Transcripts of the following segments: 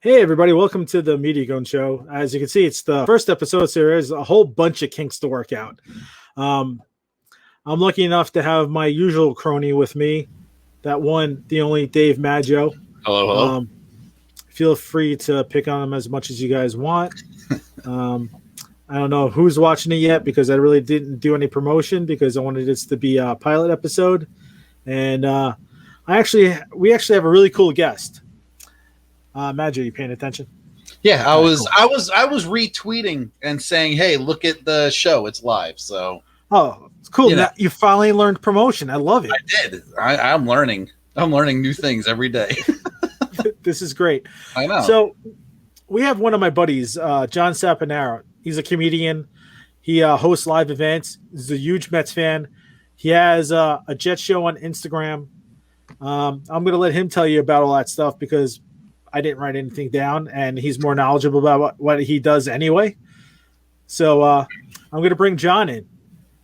Hey everybody, welcome to the Media Goon Show. As you can see, it's the first episode, so there's a whole bunch of kinks to work out. I'm lucky enough to have my usual crony with me, that one, the only Dave Maggio. Hello. Feel free to pick on him as much as you guys want. I don't know who's watching it yet because I really didn't do any promotion because I wanted this to be a pilot episode. And we actually have a really cool guest. Maggio, you paying attention? Yeah, I was retweeting and saying, "Hey, look at the show; it's live." So, it's cool. You finally learned promotion. I love it. I did. I'm learning. I'm learning new things every day. This is great. I know. So, we have one of my buddies, John Saponaro. He's a comedian. He hosts live events. He's a huge Mets fan. He has a Jet show on Instagram. I'm going to let him tell you about all that stuff because I didn't write anything down, and he's more knowledgeable about what he does anyway. So I'm going to bring John in.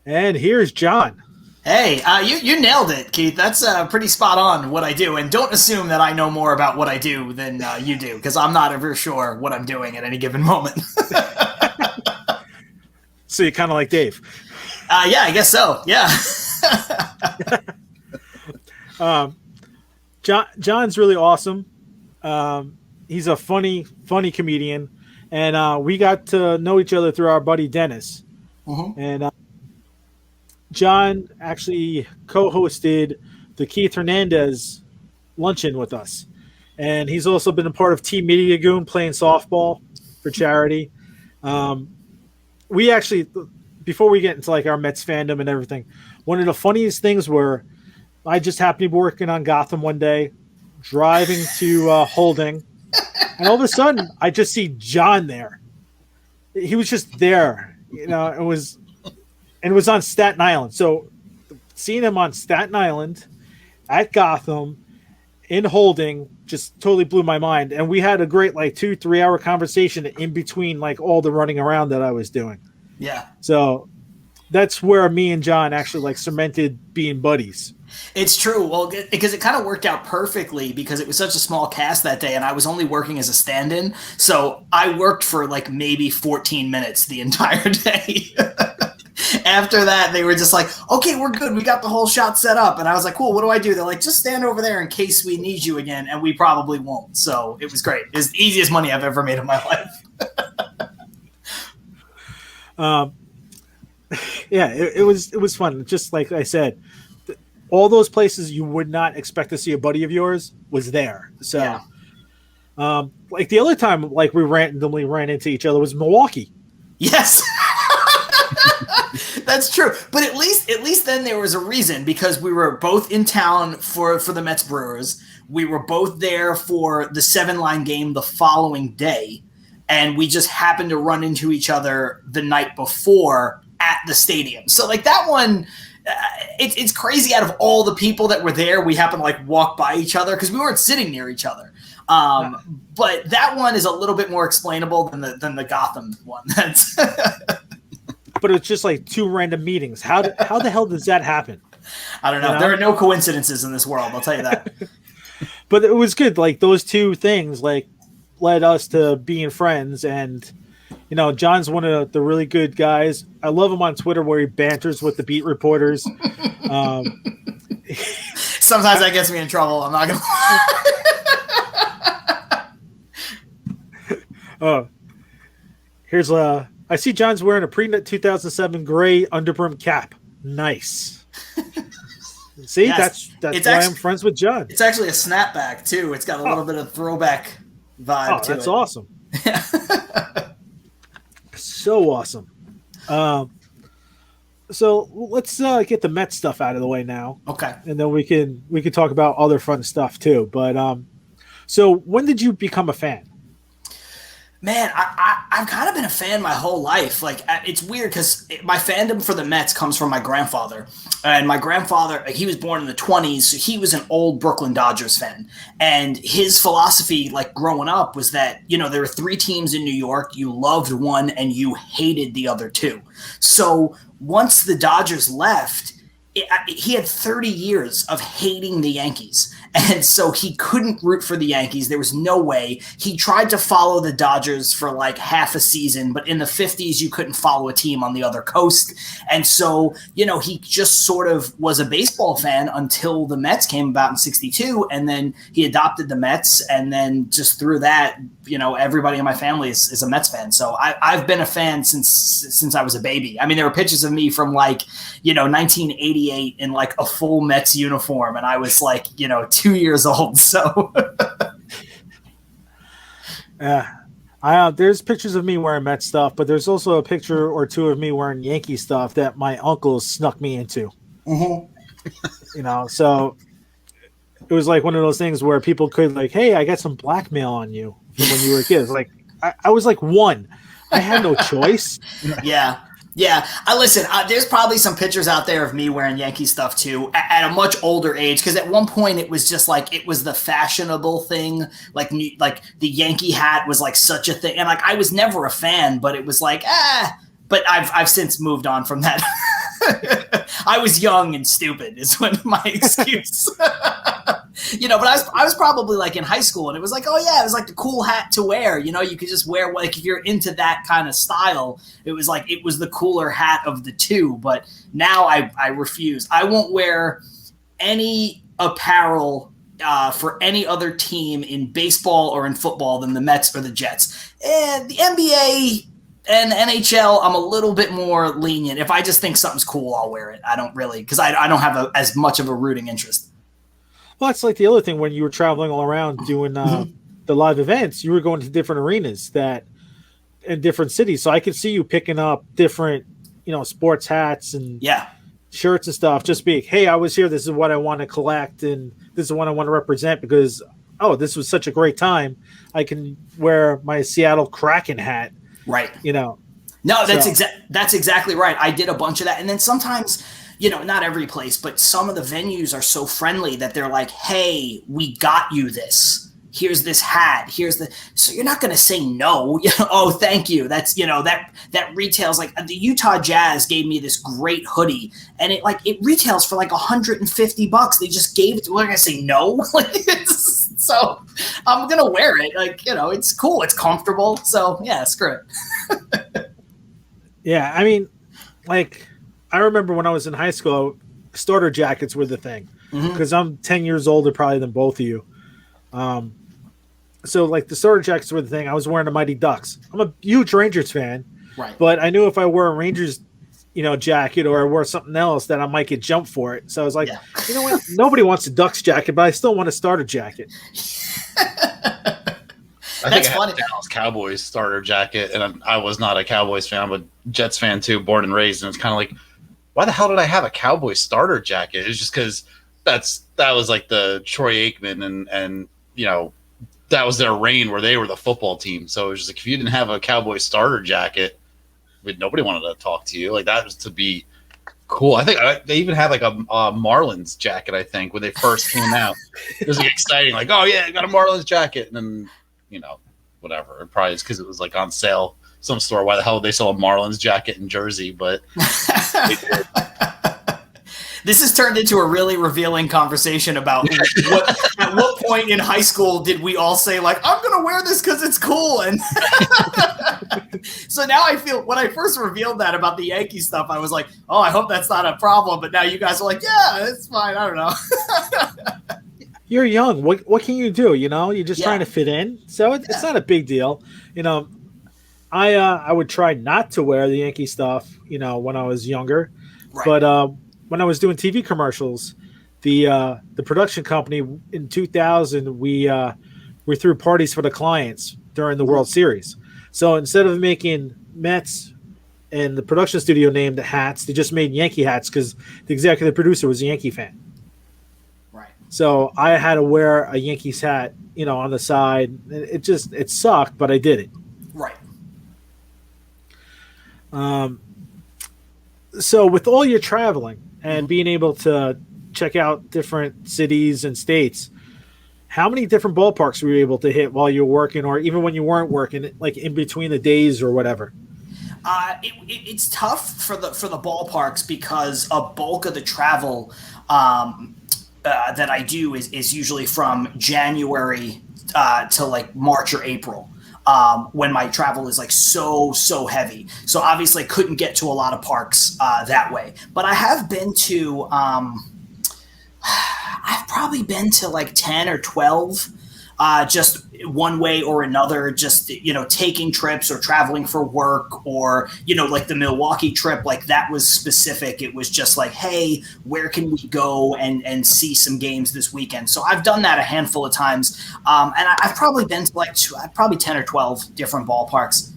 And here's John. Hey, you nailed it, Keith. That's pretty spot on what I do. And don't assume that I know more about what I do than you do, because I'm not ever sure what I'm doing at any given moment. So you're kind of like Dave. Yeah, I guess so. Yeah. John's really awesome. He's a funny comedian, and we got to know each other through our buddy Dennis. Mm-hmm. And John actually co-hosted the Keith Hernandez luncheon with us, and he's also been a part of Team Media Goon playing softball for charity. We actually, before we get into like our Mets fandom and everything, one of the funniest things were I just happened to be working on Gotham one day, driving to Holding, and all of a sudden I just see John there. He was just there, it was on Staten Island. So seeing him on Staten Island at Gotham in Holding just totally blew my mind. And we had a great 2-3 hour conversation in between all the running around that I was doing. Yeah. So that's where me and John actually cemented being buddies. It's true. Well, because it kind of worked out perfectly because it was such a small cast that day and I was only working as a stand-in. So I worked for maybe 14 minutes the entire day. After that, they were just like, okay, we're good. We got the whole shot set up. And I was like, cool, what do I do? They're like, just stand over there in case we need you again. And we probably won't. So it was great. It's the easiest money I've ever made in my life. Yeah, it was fun. Just like I said, all those places you would not expect to see a buddy of yours was there. So, yeah. The other time, we randomly ran into each other was Milwaukee. Yes. That's true. But at least then there was a reason because we were both in town for the Mets Brewers. We were both there for the 7-line game the following day. And we just happened to run into each other the night before at the stadium. So that one, it's crazy. Out of all the people that were there, we happened to walk by each other because we weren't sitting near each other. But that one is a little bit more explainable than the Gotham one. That's but it's just two random meetings. How the hell does that happen? I don't know. There are no coincidences in this world. I'll tell you that. But it was good. Those two things led us to being friends. And John's one of the really good guys. I love him on Twitter where he banters with the beat reporters. Sometimes that gets me in trouble. I'm not gonna. Here's I see John's wearing a pre-2007 gray underbrim cap. Nice. See, yes. that's why I'm friends with John. It's actually a snapback too. It's got a little bit of throwback vibe to it. That's awesome. So awesome. So let's get the Mets stuff out of the way now. Okay. And then we can talk about other fun stuff too. But so when did you become a fan? Man, I've kind of been a fan my whole life. It's weird because my fandom for the Mets comes from my grandfather. And my grandfather, he was born in the 1920s, so he was an old Brooklyn Dodgers fan. And his philosophy, growing up, was that, there were 3 teams in New York. You loved one and you hated the other 2. So once the Dodgers left, he had 30 years of hating the Yankees. And so he couldn't root for the Yankees. There was no way. He tried to follow the Dodgers for like half a season, but in the 50s, you couldn't follow a team on the other coast. And so, he just sort of was a baseball fan until the Mets came about in 62. And then he adopted the Mets. And then just through that, everybody in my family is a Mets fan. So I've been a fan since I was a baby. I mean, there were pictures of me from 1988 in like a full Mets uniform. And I was like, 2 years old. So there's pictures of me wearing Mets stuff, but there's also a picture or two of me wearing Yankee stuff that my uncle snuck me into. So it was like one of those things where people could like, hey, I got some blackmail on you from when you were a kid. It's like I was like 1. I had no choice. Yeah. Listen, there's probably some pictures out there of me wearing Yankee stuff too at a much older age. Because at one point it was just like it was the fashionable thing, like the Yankee hat was like such a thing, and like I was never a fan, but it was like But I've since moved on from that. I was young and stupid is what my excuse. But I was probably like in high school, and it was like, oh yeah, it was like the cool hat to wear. You could just wear, like, if you're into that kind of style, it was like it was the cooler hat of the two. But now I refuse. I won't wear any apparel for any other team in baseball or in football than the Mets or the Jets. And the NBA and NHL, I'm a little bit more lenient. If I just think something's cool, I'll wear it. I don't really, because I don't have as much of a rooting interest. Well, that's like the other thing when you were traveling all around doing the live events, you were going to different arenas in different cities. So I could see you picking up different, sports hats and shirts and stuff. Just be, hey, I was here. This is what I want to collect, and this is what I want to represent because, this was such a great time. I can wear my Seattle Kraken hat. Right. No, that's exactly right. I did a bunch of that. And then sometimes, not every place, but some of the venues are so friendly that they're like, hey, we got you this. Here's this hat. So you're not going to say no. Oh, thank you. That's, that retails like the Utah Jazz gave me this great hoodie, and it retails for like $150. They just gave it to me. We're going to say no. So I'm going to wear it. It's cool. It's comfortable. So yeah, screw it. Yeah. I mean, I remember when I was in high school, starter jackets were the thing because I'm 10 years older probably than both of you. So the starter jackets were the thing. I was wearing the Mighty Ducks. I'm a huge Rangers fan, right? But I knew if I wore a Rangers, jacket or I wore something else that I might get jumped for it. So I was like, you know what? Nobody wants a Ducks jacket, but I still want a starter jacket. I think I had a Dallas Cowboys starter jacket, and I was not a Cowboys fan, but Jets fan too, born and raised. And it's kind of like, why the hell did I have a Cowboys starter jacket? It's just because that was like the Troy Aikman and that was their reign where they were the football team. So it was just like, if you didn't have a Cowboys starter jacket, nobody wanted to talk to you. Like, that was to be cool. I think they even had like a Marlins jacket, I think, when they first came out. It was like exciting. Like, oh yeah, I got a Marlins jacket. And then, whatever. It probably is because it was like on sale. Some store. Why the hell would they sell a Marlins jacket in Jersey? But they did. This has turned into a really revealing conversation about at what point in high school did we all say, like, I'm going to wear this because it's cool. And so now I feel when I first revealed that about the Yankee stuff, I was like, oh, I hope that's not a problem. But now you guys are like, yeah, it's fine. I don't know. You're young. What can you do? You're just trying to fit in. So it's not a big deal. I would try not to wear the Yankee stuff, when I was younger. Right. But when I was doing TV commercials, the production company in 2000, we threw parties for the clients during the World Series. So instead of making Mets and the production studio named the hats, they just made Yankee hats because the executive producer was a Yankee fan. Right. So I had to wear a Yankees hat, on the side. It sucked, but I did it. Right. So with all your traveling and being able to check out different cities and states, how many different ballparks were you able to hit while you were working, or even when you weren't working, like in between the days or whatever? It's tough for the ballparks because a bulk of the travel that I do is usually from January to like March or April. When my travel is like so heavy. So obviously I couldn't get to a lot of parks that way. But I have been to, I've probably been to like 10 or 12, just one way or another, just, taking trips or traveling for work, or, like the Milwaukee trip, like that was specific. It was just like, hey, where can we go and see some games this weekend? So I've done that a handful of times. And I've probably been to like probably 10 or 12 different ballparks.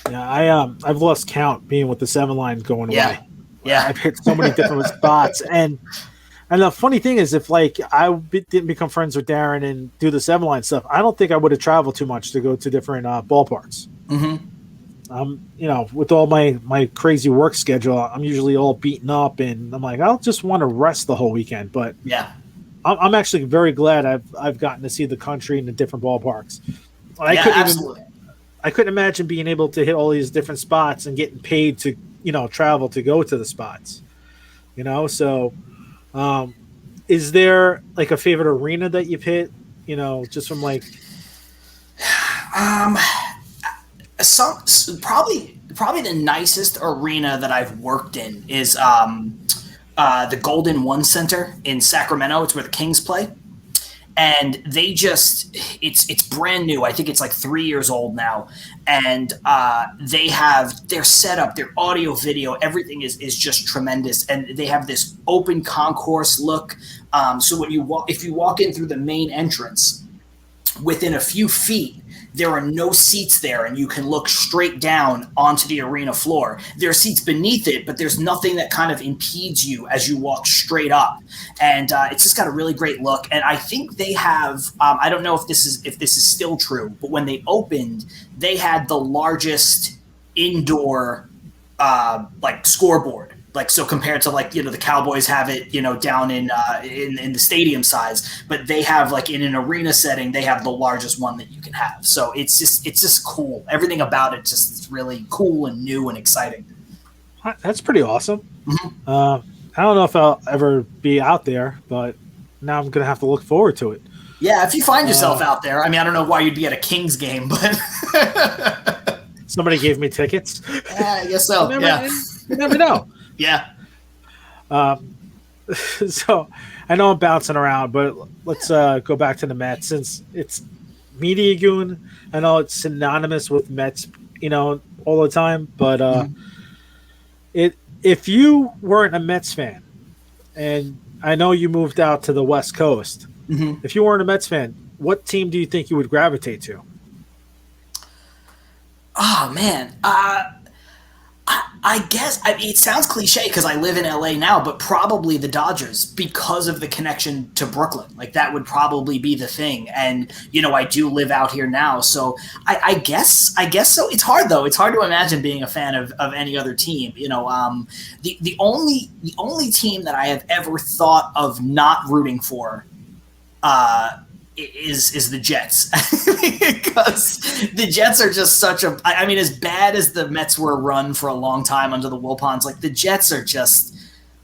Yeah, I've lost count being with the 7 line going away. Yeah. I've hit so many different spots. And the funny thing is, if like didn't become friends with Darren and do the 7 line stuff, I don't think I would have traveled too much to go to different ballparks. Mm-hmm. With all my crazy work schedule, I'm usually all beaten up, and I'm like, I'll just want to rest the whole weekend. But yeah, I'm actually very glad I've gotten to see the country in the different ballparks. Absolutely. I couldn't imagine being able to hit all these different spots and getting paid to travel to go to the spots. So. Is there like a favorite arena that you've hit? Just from like, probably the nicest arena that I've worked in is the Golden One Center in Sacramento. It's where the Kings play, and they it's brand new. I think it's like 3 years old now, and they have their setup, their audio, video, everything is just tremendous, and they have this open concourse look. So when if you walk in through the main entrance, within a few feet, there are no seats there, and you can look straight down onto the arena floor. There are seats beneath it, but there's nothing that kind of impedes you as you walk straight up. And it's just got a really great look. And I think they have, I don't know if this is still true, but when they opened, they had the largest indoor like scoreboard. Like, so compared to like, the Cowboys have it, down in the stadium size, but they have like in an arena setting, they have the largest one that you can have. So it's just cool. Everything about it just really cool and new and exciting. That's pretty awesome. Mm-hmm. I don't know if I'll ever be out there, but now I'm going to have to look forward to it. Yeah. If you find yourself out there, I mean, I don't know why you'd be at a Kings game, but somebody gave me tickets. Yeah, I guess so. You never know. Yeah. So I know I'm bouncing around, but let's go back to the Mets, since it's Media Goon. I know it's synonymous with Mets, all the time. But if you weren't a Mets fan, and I know you moved out to the West Coast, if you weren't a Mets fan, what team do you think you would gravitate to? Oh man. I guess it sounds cliche because I live in LA now, but probably the Dodgers, because of the connection to Brooklyn. Like that would probably be the thing. And I do live out here now, so I guess so. It's hard though. It's hard to imagine being a fan of any other team. The only team that I have ever thought of not rooting for is the Jets, because the Jets are just such a, I mean, as bad as the Mets were run for a long time under the Wilpons, like the Jets are just,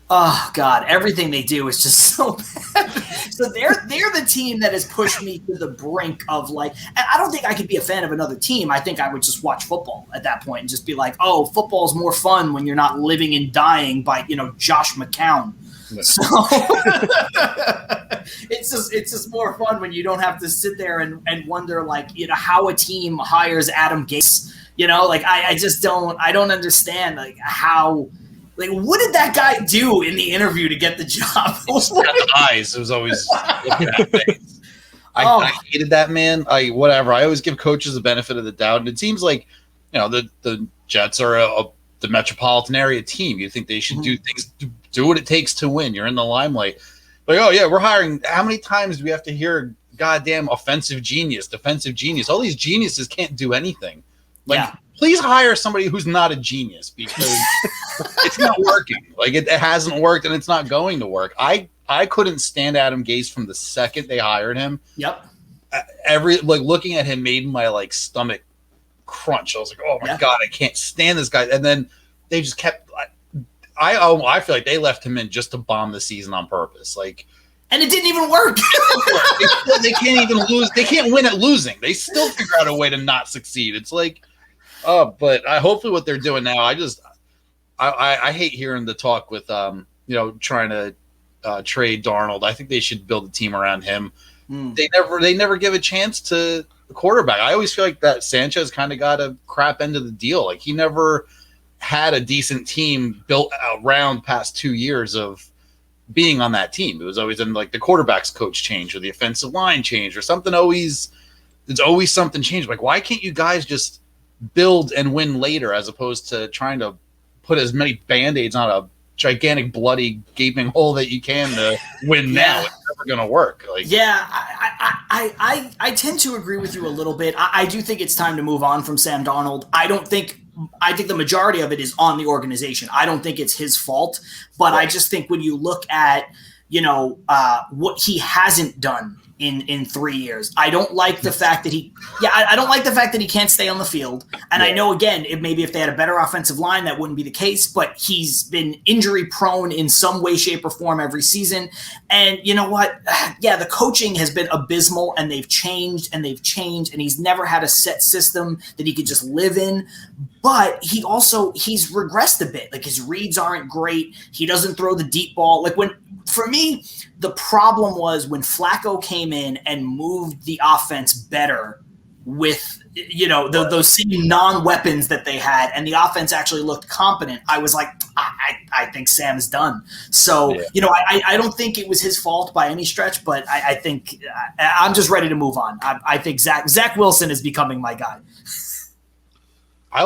oh God, everything they do is just so bad. So they're the team that has pushed me to the brink of like, and I don't think I could be a fan of another team. I think I would just watch football at that point and just be like, oh, football's more fun when you're not living and dying by, Josh McCown. So it's just more fun when you don't have to sit there and wonder like, how a team hires Adam Gase. Like I don't understand like how, like, what did that guy do in the interview to get the job? He's got the eyes. It was always looking at things. I hated that man. Whatever. I always give coaches the benefit of the doubt, and it seems like the Jets are the metropolitan area team. You think they should do things, do what it takes to win. You're in the limelight. Like, oh yeah, we're hiring. How many times do we have to hear goddamn offensive genius, defensive genius? All these geniuses can't do anything. Like, please hire somebody who's not a genius, because it's not working. Like it hasn't worked, and it's not going to work. I couldn't stand Adam Gase from the second they hired him. Yep. Looking at him made my stomach crunch. I was like, oh my God, I can't stand this guy. And then they just kept. I feel like they left him in just to bomb the season on purpose. Like, and it didn't even work. they can't even lose. They can't win at losing. They still figure out a way to not succeed. It's like, but hopefully what they're doing now. I hate hearing the talk with trying to trade Darnold. I think they should build a team around him. They never give a chance to the quarterback. I always feel like that Sanchez kind of got a crap end of the deal. Like he never had a decent team built around past 2 years of being on that team. It was always in like the quarterback's coach change or the offensive line change or something. There's always something changed. Like, why can't you guys just build and win later as opposed to trying to put as many Band-Aids on a gigantic bloody gaping hole that you can to win now? It's never going to work. Like, I tend to agree with you a little bit. I do think it's time to move on from Sam Darnold. I think the majority of it is on the organization. I don't think it's his fault, but I just think when you look at, what he hasn't done in 3 years, I don't like the fact that I don't like the fact that he can't stay on the field. And I know, again, maybe if they had a better offensive line, that wouldn't be the case, but he's been injury prone in some way, shape, or form every season. And you know what? Yeah, the coaching has been abysmal, and they've changed, and he's never had a set system that he could just live in. But he's regressed a bit. Like, his reads aren't great. He doesn't throw the deep ball. Like, for me, the problem was when Flacco came in and moved the offense better with, those same non-weapons that they had, and the offense actually looked competent. I was like, I think Sam's done. So, I don't think it was his fault by any stretch, but I think I'm just ready to move on. I think Zach Wilson is becoming my guy. I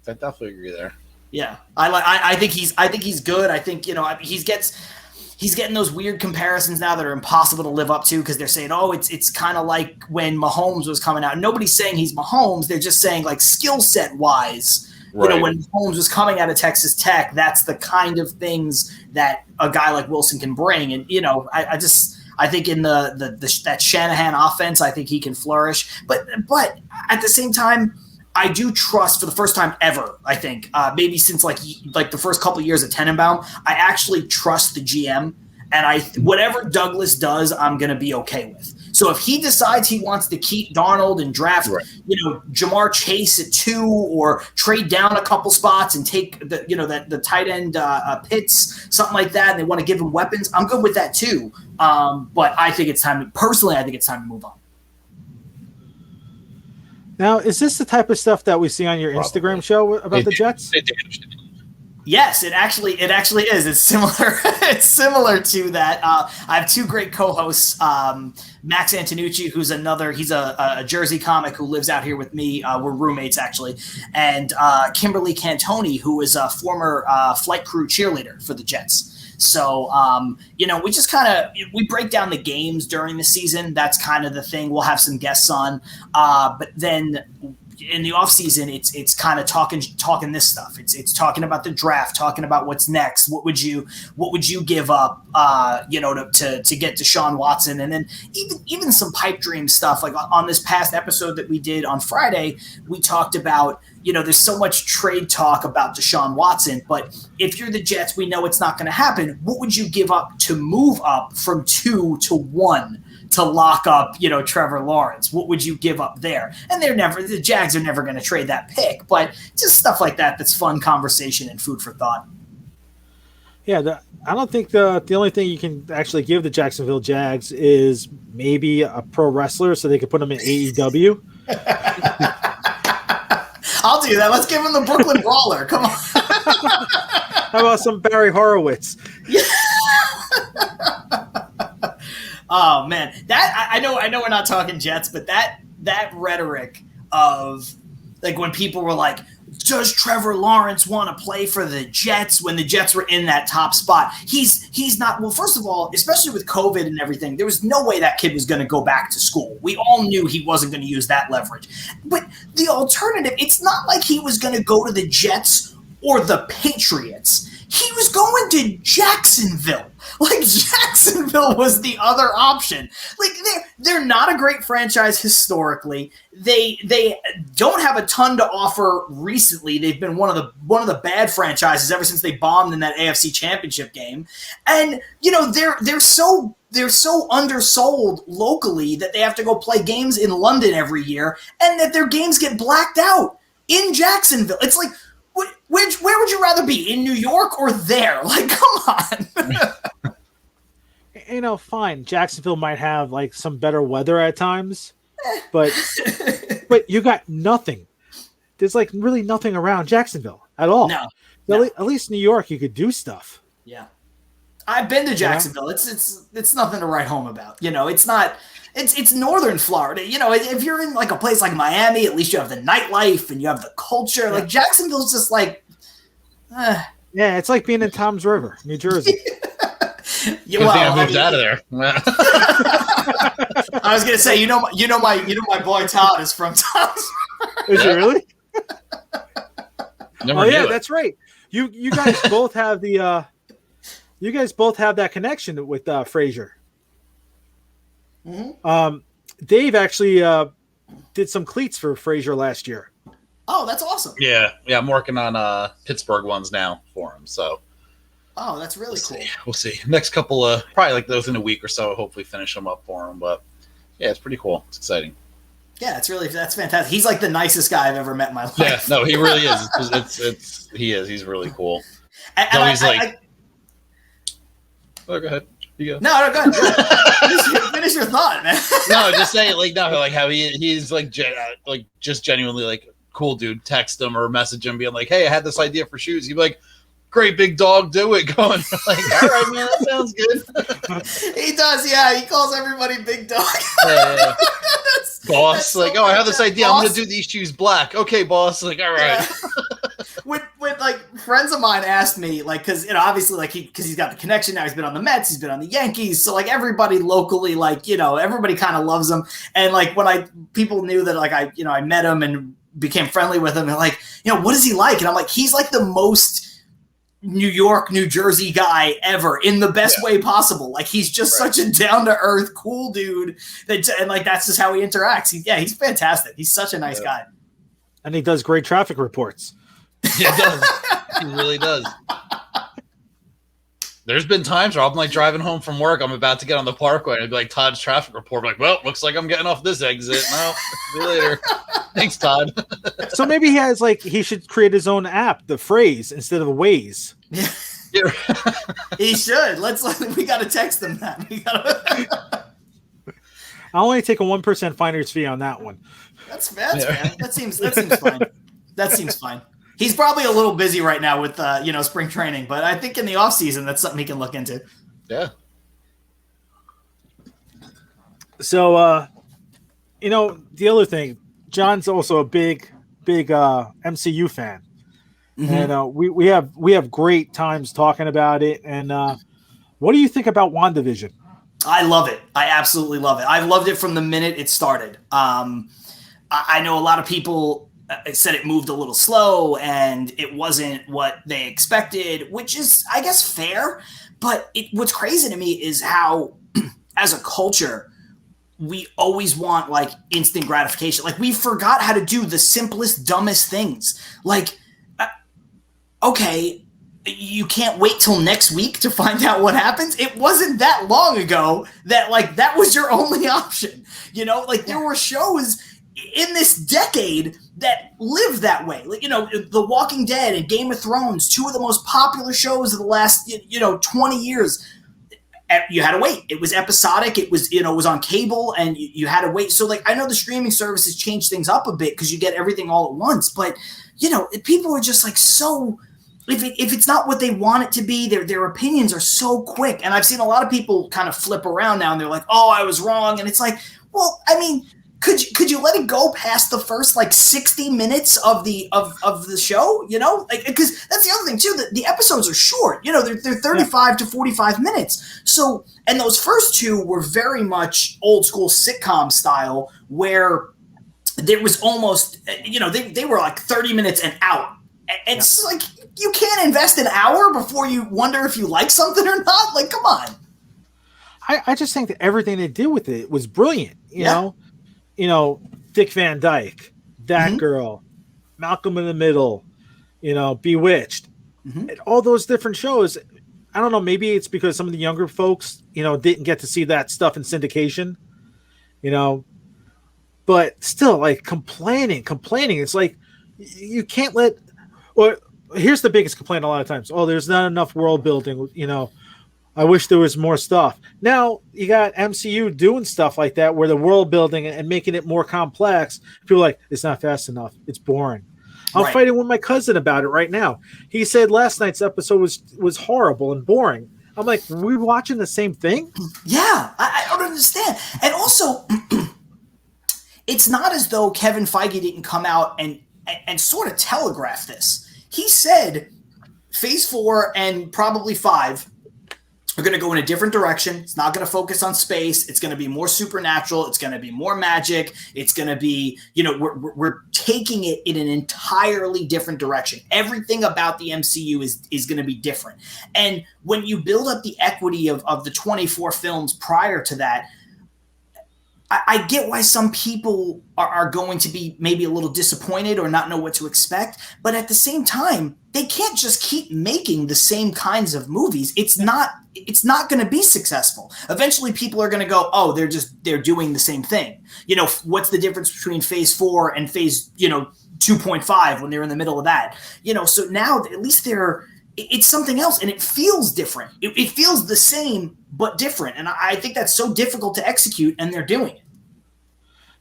definitely agree there. Yeah, I think he's good. I think he's getting those weird comparisons now that are impossible to live up to, because they're saying, it's kind of like when Mahomes was coming out. Nobody's saying he's Mahomes. They're just saying, like, skill set wise, when Mahomes was coming out of Texas Tech, that's the kind of things that a guy like Wilson can bring. And I think in that Shanahan offense, I think he can flourish. But at the same time, I do trust, for the first time ever, I think, maybe since like the first couple of years at Tenenbaum, I actually trust the GM, and whatever Douglas does, I'm going to be okay with. So if he decides he wants to keep Darnold and draft, Jamar Chase at 2, or trade down a couple spots and take the tight end Pitts, something like that, and they want to give him weapons, I'm good with that too. But I think it's time to move on. Now, is this the type of stuff that we see on your Instagram show about the Jets? Yes, it actually is. It's similar. It's similar to that. I have two great co-hosts, Max Antonucci, who's he's a Jersey comic who lives out here with me. We're roommates, actually. And Kimberly Cantoni, who is a former flight crew cheerleader for the Jets. So, we just we break down the games during the season. That's kind of the thing. We'll have some guests on. But then in the off season, it's kind of talking this stuff. It's talking about the draft, talking about what's next. What would you give up, to get Deshaun Watson? And then even some pipe dream stuff. Like on this past episode that we did on Friday, we talked about, there's so much trade talk about Deshaun Watson, but if you're the Jets, we know it's not going to happen. What would you give up to move up from 2 to 1 to lock up, Trevor Lawrence? What would you give up there? And the Jags are never going to trade that pick, but just stuff like that. That's fun conversation and food for thought. Yeah, I don't think the only thing you can actually give the Jacksonville Jags is maybe a pro wrestler so they could put them in AEW. I'll do that. Let's give him the Brooklyn Brawler. Come on. How about some Barry Horowitz? Yeah. Oh man, that I know we're not talking Jets, but that rhetoric of like when people were like, does Trevor Lawrence want to play for the Jets when the Jets were in that top spot? He's not. Well, first of all, especially with COVID and everything, there was no way that kid was going to go back to school. We all knew he wasn't going to use that leverage. But the alternative, it's not like he was going to go to the Jets or the Patriots. He was going to Jacksonville. Like, Jacksonville was the other option. Like, they're not a great franchise historically. They don't have a ton to offer recently. They've been one of the bad franchises ever since they bombed in that AFC Championship game. And they're so undersold locally that they have to go play games in London every year, and that their games get blacked out in Jacksonville. It's like, where would you rather be, in New York or there? Like, come on. Fine. Jacksonville might have like some better weather at times, but you got nothing. There's like really nothing around Jacksonville at all. No. At least New York, you could do stuff. Yeah, I've been to Jacksonville. It's nothing to write home about. It's not. It's northern Florida. If you're in like a place like Miami, at least you have the nightlife and you have the culture. Like, Jacksonville's just like, yeah, it's like being in Tom's River, New Jersey. I moved out of there. I was gonna say, my boy Todd is from Tom's River. Is it really? Never knew it. That's right. You guys both have the you guys both have that connection with Frazier. Mm-hmm. Dave actually did some cleats for Frazier last year. Oh, that's awesome. Yeah, I'm working on Pittsburgh ones now for him. So, that's really cool. We'll see. Next couple probably like those in a week or so. Hopefully, finish them up for him. But yeah, it's pretty cool. It's exciting. Yeah, that's fantastic. He's like the nicest guy I've ever met in my life. Yeah, no, he really is. He is. He's really cool. And he's oh, go ahead. You go. No, go ahead. Finish your thought, man. No, just saying, like how he's like just genuinely like cool dude. Text him or message him, being like, "Hey, I had this idea for shoes." He'd be like, "Great, big dog, do it." Going like, "All right, man, that sounds good." He does, yeah. He calls everybody big dog. Boss, so like, I have this idea. Boss. I'm gonna do these shoes black. Okay, boss. Like, all right. Yeah. When like friends of mine asked me, like, because obviously, like, because he's got the connection now. He's been on the Mets. He's been on the Yankees. So like everybody locally, like, everybody kind of loves him. And like when people knew that, like, I met him and became friendly with him, and like, what is he like? And I'm like, he's like the most New York, New Jersey guy ever, in the best way possible. Like, he's just such a down to earth, cool dude and like that's just how he interacts. He's fantastic. He's such a nice guy. And he does great traffic reports. He does. He really does. There's been times where I'm like driving home from work. I'm about to get on the parkway, and it'd be like, Todd's traffic report. I'm like, well, looks like I'm getting off this exit. No, see you later. Thanks, Todd. So maybe he should create his own app, the Phrase, instead of the Waze. Yeah. He should. We got to text him that. I'll only take a 1% finder's fee on that one. That's fair. That seems fine. That seems fine. He's probably a little busy right now with spring training, but I think in the off season that's something he can look into. Yeah. So the other thing, John's also a big MCU fan. Mm-hmm. And we have great times talking about it. And what do you think about WandaVision? I love it. I absolutely love it. I've loved it from the minute it started. I know a lot of people said it moved a little slow and it wasn't what they expected, which is, I guess, fair. But what's crazy to me is how, as a culture, we always want like instant gratification. Like, we forgot how to do the simplest, dumbest things. Like, okay, you can't wait till next week to find out what happens. It wasn't that long ago that like that was your only option. Like, there were shows in this decade that lived that way. Like, The Walking Dead and Game of Thrones, two of the most popular shows of the last 20 years. You had to wait. It was episodic. It was, it was on cable, and you had to wait. So like, I know the streaming services changed things up a bit because you get everything all at once, but people are just like, so if it's not what they want it to be, their opinions are so quick. And I've seen a lot of people kind of flip around now and they're like, oh, I was wrong. And it's like, well, I mean, could you let it go past the first like 60 minutes of the show? Like, because that's the other thing too. The episodes are short. They're 35 to 45 minutes. So, and those first two were very much old school sitcom style, where there was almost they were like 30 minutes and out. It's like you can't invest an hour before you wonder if you like something or not. Like, come on. I just think that everything they did with it was brilliant. You know, Dick Van Dyke, That Girl, Malcolm in the Middle, Bewitched, and all those different shows. I don't know. Maybe it's because some of the younger folks, didn't get to see that stuff in syndication, but still, like complaining. It's like you can't let. Or here's the biggest complaint a lot of times. Oh, there's not enough world building. I wish there was more stuff. Now you got MCU doing stuff like that where the world building and making it more complex. People are like, it's not fast enough. It's boring. I'm fighting with my cousin about it right now. He said last night's episode was horrible and boring. I'm like, are we watching the same thing? Yeah, I don't understand. And also, it's not as though Kevin Feige didn't come out and sort of telegraph this. He said Phase 4 and probably 5 are going to go in a different direction. It's not going to focus on space. It's going to be more supernatural. It's going to be more magic. It's going to be, we're taking it in an entirely different direction. Everything about the MCU is going to be different. And when you build up the equity of the 24 films prior to that, I get why some people are going to be maybe a little disappointed or not know what to expect. But at the same time, they can't just keep making the same kinds of movies. It's not going to be successful. Eventually people are going to go, oh, they're doing the same thing. What's the difference between Phase 4 and Phase, 2.5 when they're in the middle of that? So now at least it's something else and it feels different. It feels the same, but different. And I think that's so difficult to execute, and they're doing it.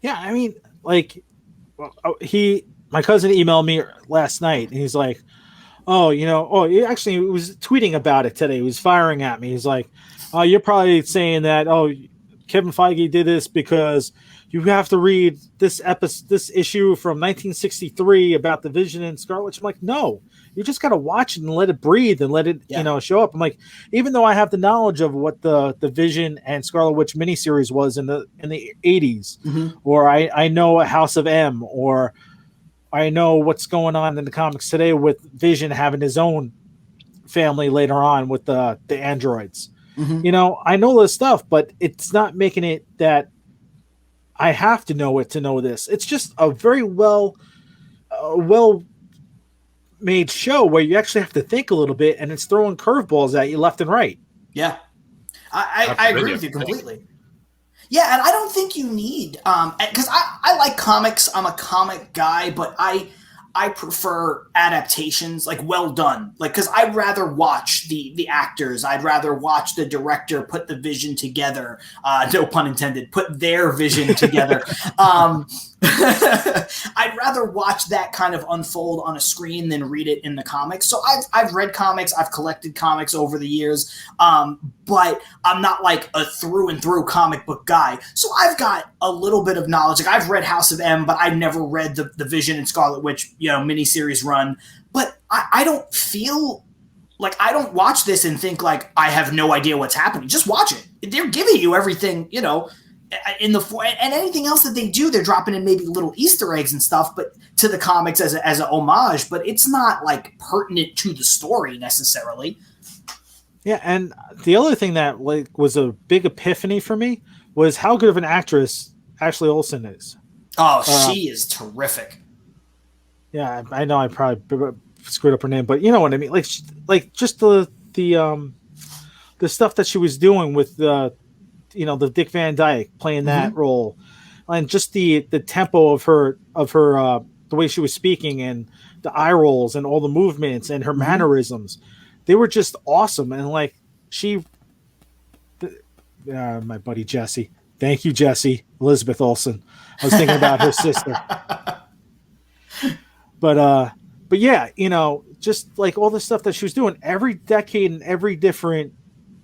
Yeah. I mean, like my cousin emailed me last night and he's like, he actually was tweeting about it today. He was firing at me. He's like, oh, you're probably saying that, Kevin Feige did this because you have to read this issue from 1963 about the Vision and Scarlet Witch. I'm like, no, you just got to watch it and let it breathe and let it, show up. I'm like, even though I have the knowledge of what the Vision and Scarlet Witch miniseries was in the 80s, or I know a House of M, or I know what's going on in the comics today with Vision having his own family later on with the androids. I know this stuff, but it's not making it that I have to know it to know this. It's just a very well made show where you actually have to think a little bit, and it's throwing curveballs at you left and right. Yeah, I agree with you completely. Yeah, and I don't think you need because I like comics. I'm a comic guy, but I prefer adaptations, like well done. Like, because I'd rather watch the actors. I'd rather watch the director put the vision together. No pun intended. Put their vision together. I'd rather watch that kind of unfold on a screen than read it in the comics. So I've read comics. I've collected comics over the years. But I'm not like a through and through comic book guy. So I've got a little bit of knowledge. Like, I've read House of M, but I've never read the Vision and Scarlet Witch, miniseries run. But I don't feel like, I don't watch this and think like I have no idea what's happening. Just watch it. They're giving you everything, in the and anything else that they do, they're dropping in maybe little Easter eggs and stuff, but to the comics as a homage. But it's not like pertinent to the story necessarily. Yeah, and the other thing that was a big epiphany for me was how good of an actress Ashley Olsen is. Oh, she is terrific. Yeah, I know I probably screwed up her name, but you know what I mean. Like just the stuff that she was doing with the Dick Van Dyke playing that role, and just the tempo of her the way she was speaking and the eye rolls and all the movements and her mannerisms. They were just awesome. And like my buddy Jesse, thank you, Jesse, Elizabeth Olsen. I was thinking about her sister, but yeah, just like all the stuff that she was doing every decade and every different,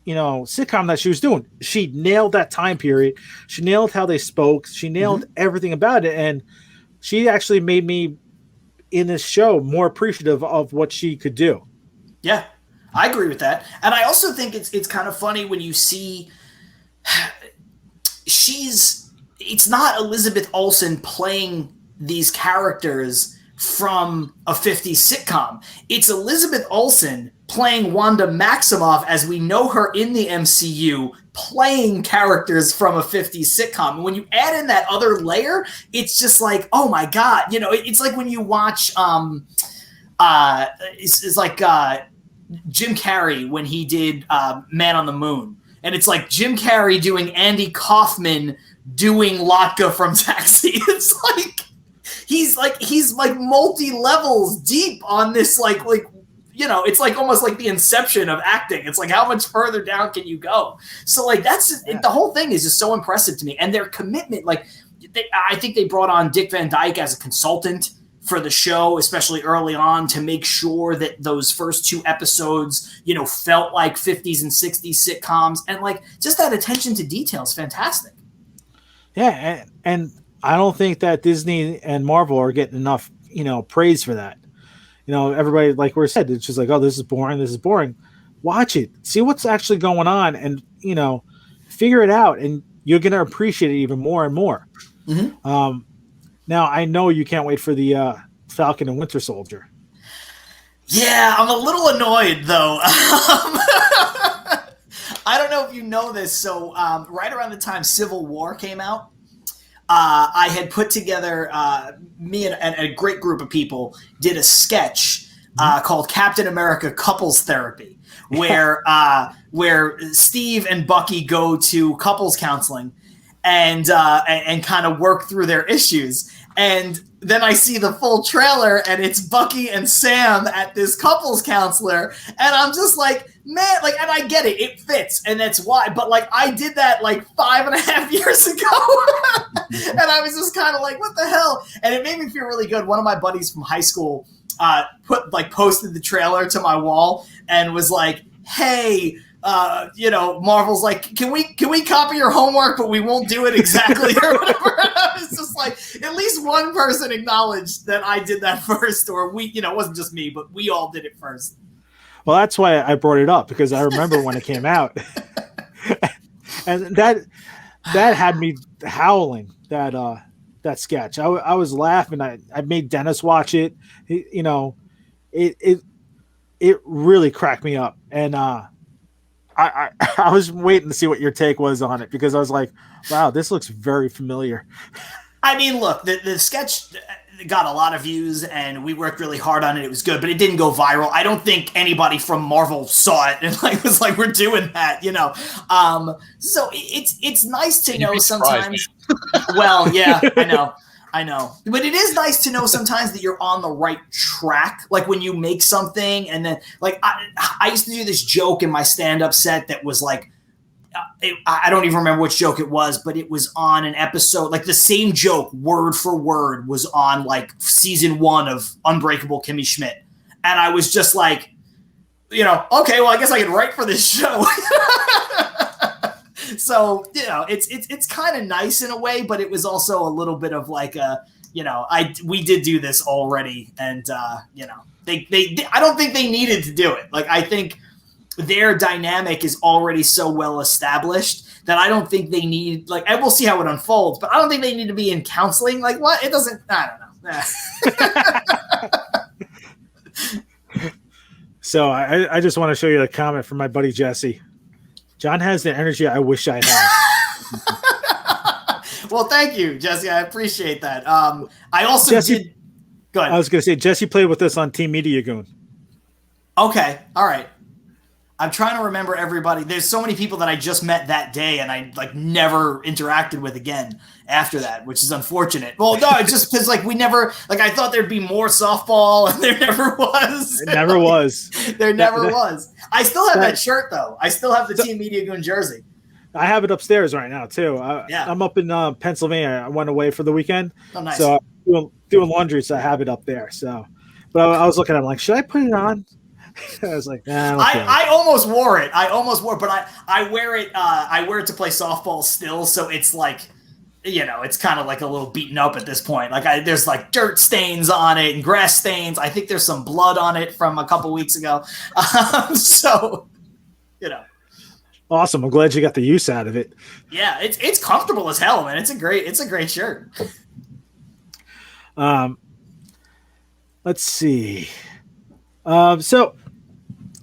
sitcom that she was doing, she nailed that time period. She nailed how they spoke. She nailed everything about it. And she actually made me in this show more appreciative of what she could do. Yeah. I agree with that. And I also think it's kind of funny when you see it's not Elizabeth Olsen playing these characters from a 50s sitcom. It's Elizabeth Olsen playing Wanda Maximoff as we know her in the MCU, playing characters from a 50s sitcom. And when you add in that other layer, it's just like, oh my God. You know, it's like when you watch, it's like Jim Carrey when he did Man on the Moon. And it's like Jim Carrey doing Andy Kaufman doing Latka from Taxi. It's like he's like multi-levels deep on this like you know, it's like almost like the inception of acting. It's like how much further down can you go? So like the whole thing is just so impressive to me. And their commitment, like I think they brought on Dick Van Dyke as a consultant for the show, especially early on, to make sure that those first 2 episodes, you know, felt like 50s and 60s sitcoms, and like just that attention to detail is fantastic. Yeah, and I don't think that Disney and Marvel are getting enough, you know, praise for that. You know, everybody, like we said, it's just like, oh, this is boring. Watch it, see what's actually going on, and you know, figure it out, and you're gonna appreciate it even more and more. Mm-hmm. Now, I know you can't wait for the Falcon and Winter Soldier. Yeah, I'm a little annoyed, though. I don't know if you know this. So right around the time Civil War came out, I had put together, me and a great group of people did a sketch called Captain America Couples Therapy, where Steve and Bucky go to couples counseling and kind of work through their issues. And then I see the full trailer, and it's Bucky and Sam at this couples counselor, and I'm just like, man, like, and I get it, it fits, and that's why. But like, I did that like 5.5 years ago, and I was just kind of like, what the hell? And it made me feel really good. One of my buddies from high school posted the trailer to my wall and was like, hey. You know, Marvel's like, can we copy your homework, but we won't do it exactly or whatever. I was just like, at least one person acknowledged that I did that first, or we, you know, it wasn't just me, but we all did it first. Well, that's why I brought it up, because I remember when it came out, and that had me howling. That sketch, I was laughing. I made Dennis watch it. You know, it really cracked me up, and I was waiting to see what your take was on it, because I was like, wow, this looks very familiar. I mean, look, the sketch got a lot of views, and we worked really hard on it. It was good, but it didn't go viral. I don't think anybody from Marvel saw it and like was like, we're doing that, you know. So it's nice to know sometimes. Well, yeah, I know. But it is nice to know sometimes that you're on the right track. Like when you make something, and then like I used to do this joke in my stand-up set that was like, I don't even remember which joke it was, but it was on an episode, like the same joke word for word was on like season 1 of Unbreakable Kimmy Schmidt. And I was just like, you know, okay, well, I guess I can write for this show. So, you know, it's kind of nice in a way, but it was also a little bit of like a, you know, we did do this already, and you know, they I don't think they needed to do it. Like, I think their dynamic is already so well established that I don't think they need, like, and we'll see how it unfolds, but I don't think they need to be in counseling. Like, what? It doesn't, I don't know. So I just want to show you a comment from my buddy Jesse. John has the energy I wish I had. Well, thank you, Jesse. I appreciate that. I also did. Go ahead. I was going to say, Jesse played with us on Team Media Goon. Okay. All right. I'm trying to remember everybody. There's so many people that I just met that day, and I like never interacted with again after that, which is unfortunate. Well, no, it's just because like we never, like I thought there'd be more softball, and there never was. It never was. There never was. I still have that shirt though. I still have the Team Media Goon jersey. I have it upstairs right now too. Yeah. I'm up in Pennsylvania. I went away for the weekend. Oh, nice. So I'm doing laundry, so I have it up there. So, but I was looking at it, I'm like, should I put it on? I was like, nah, I almost wore it. But I wear it. I wear it to play softball still. So it's like, you know, it's kind of like a little beaten up at this point. Like there's like dirt stains on it and grass stains. I think there's some blood on it from a couple weeks ago. So, you know. Awesome. I'm glad you got the use out of it. Yeah, it's comfortable as hell, man. It's a great shirt. Let's see. So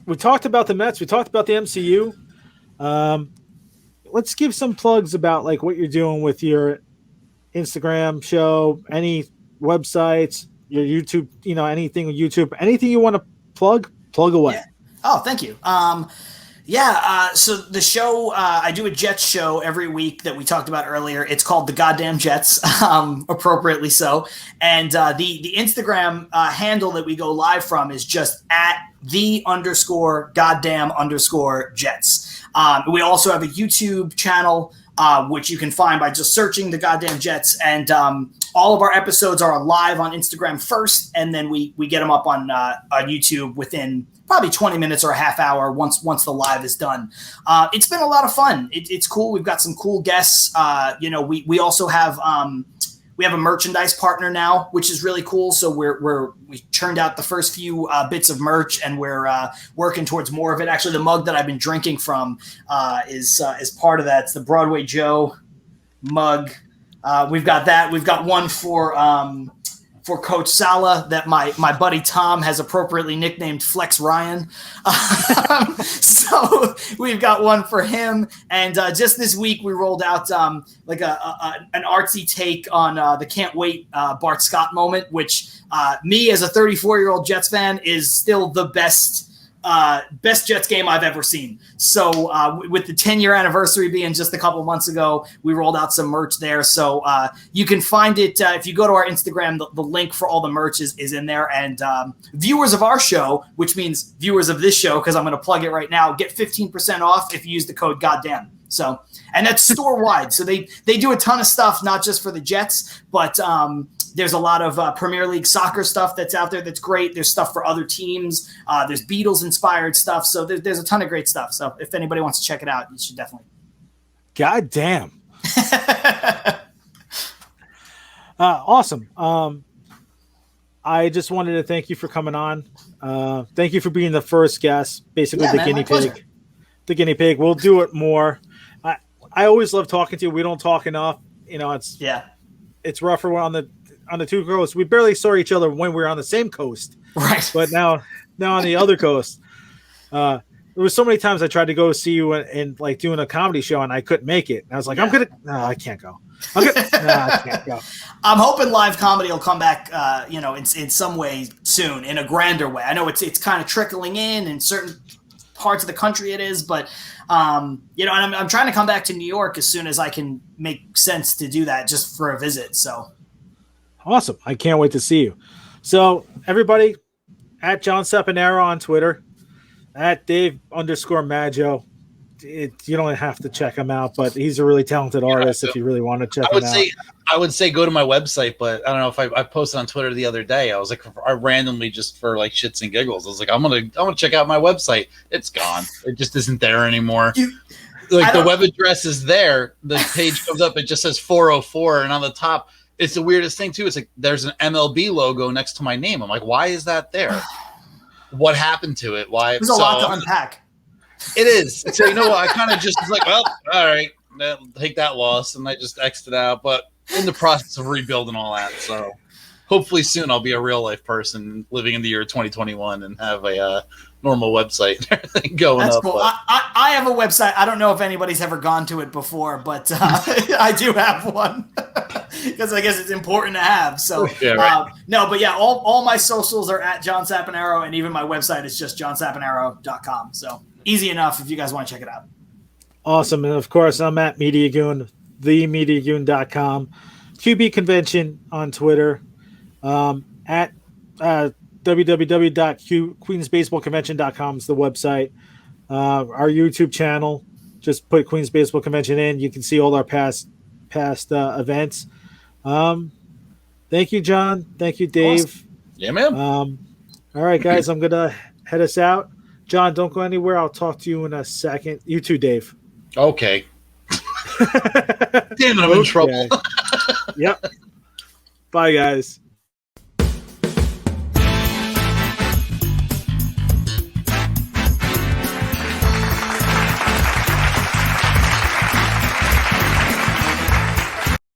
we talked about the Mets. We talked about the MCU. Let's give some plugs about like what you're doing with your Instagram show, any websites, your YouTube, anything on YouTube, anything you want to plug away. Yeah. Oh, thank you. So the show, I do a Jets show every week that we talked about earlier. It's called The Goddamn Jets, appropriately so. And the Instagram handle that we go live from is just at @the_goddamn_Jets. We also have a YouTube channel, which you can find by just searching The Goddamn Jets. And all of our episodes are live on Instagram first, and then we get them up on YouTube within probably 20 minutes or a half hour once the live is done. It's been a lot of fun. It's cool. We've got some cool guests. We also have we have a merchandise partner now, which is really cool. So we turned out the first few bits of merch, and we're working towards more of it. Actually, the mug that I've been drinking from is part of that. It's the Broadway Joe mug. We've got that. We've got one for Coach Sala that my buddy Tom has appropriately nicknamed Flex Ryan. So we've got one for him. And just this week we rolled out like an artsy take on the Can't Wait Bart Scott moment, which me as a 34-year-old Jets fan is still the best Jets game I've ever seen. So with the 10-year anniversary being just a couple months ago, we rolled out some merch there. So you can find it if you go to our Instagram. The link for all the merch is in there. And viewers of our show, which means viewers of this show, because I'm going to plug it right now, get 15% off if you use the code GODDAMN. So, and that's store wide. So they do a ton of stuff, not just for the Jets, but there's a lot of Premier League soccer stuff that's out there that's great. There's stuff for other teams. There's Beatles-inspired stuff. So there's a ton of great stuff. So if anybody wants to check it out, you should definitely. God damn. Awesome. I just wanted to thank you for coming on. Thank you for being the first guest, basically guinea pig. The guinea pig. We'll do it more. I always love talking to you. We don't talk enough. It's rougher on the two coasts. We barely saw each other when we were on the same coast. Right. But now on the other coast. There was so many times I tried to go see you and like doing a comedy show, and I couldn't make it. And I was like, I can't go. I can't go. I'm hoping live comedy will come back, in some way soon, in a grander way. I know it's kind of trickling in certain parts of the country it is, but and I'm trying to come back to New York as soon as I can make sense to do that, just for a visit. So awesome. I can't wait to see you. So everybody, at John Saponaro on Twitter, at Dave_Maggio. You don't have to check him out, but he's a really talented artist if you really want to check him out. I would say go to my website, but I don't know if I posted on Twitter the other day. I was like, I randomly, just for like shits and giggles, I was like, I'm gonna check out my website. It's gone. It just isn't there anymore. The web address is there. The page comes up. It just says 404, and on the top, it's the weirdest thing too. It's like there's an MLB logo next to my name. I'm like, why is that there? What happened to it? Why? There's a lot to unpack. It is. So you know what? I kind of just was like, well, all right, take that loss, and I just X'd it out. But in the process of rebuilding all that, so hopefully soon I'll be a real life person living in the year 2021 and have a normal website and everything going That's up. Cool. But I have a website. I don't know if anybody's ever gone to it before, but I do have one because I guess it's important to have. So yeah, right. All my socials are at John Saponaro, and even my website is just johnsaponaro.com. So easy enough if you guys want to check it out. Awesome. And of course, I'm at Media Goon, themediagoon.com, QB Convention on Twitter, at www.queensbaseballconvention.com is the website. Our YouTube channel, just put Queens Baseball Convention in. You can see all our past events. Thank you, John. Thank you, Dave. Awesome. Yeah, man. All right, guys, I'm going to head us out. John, don't go anywhere. I'll talk to you in a second. You too, Dave. Okay. Damn it, I'm in trouble. Yep. Bye, guys.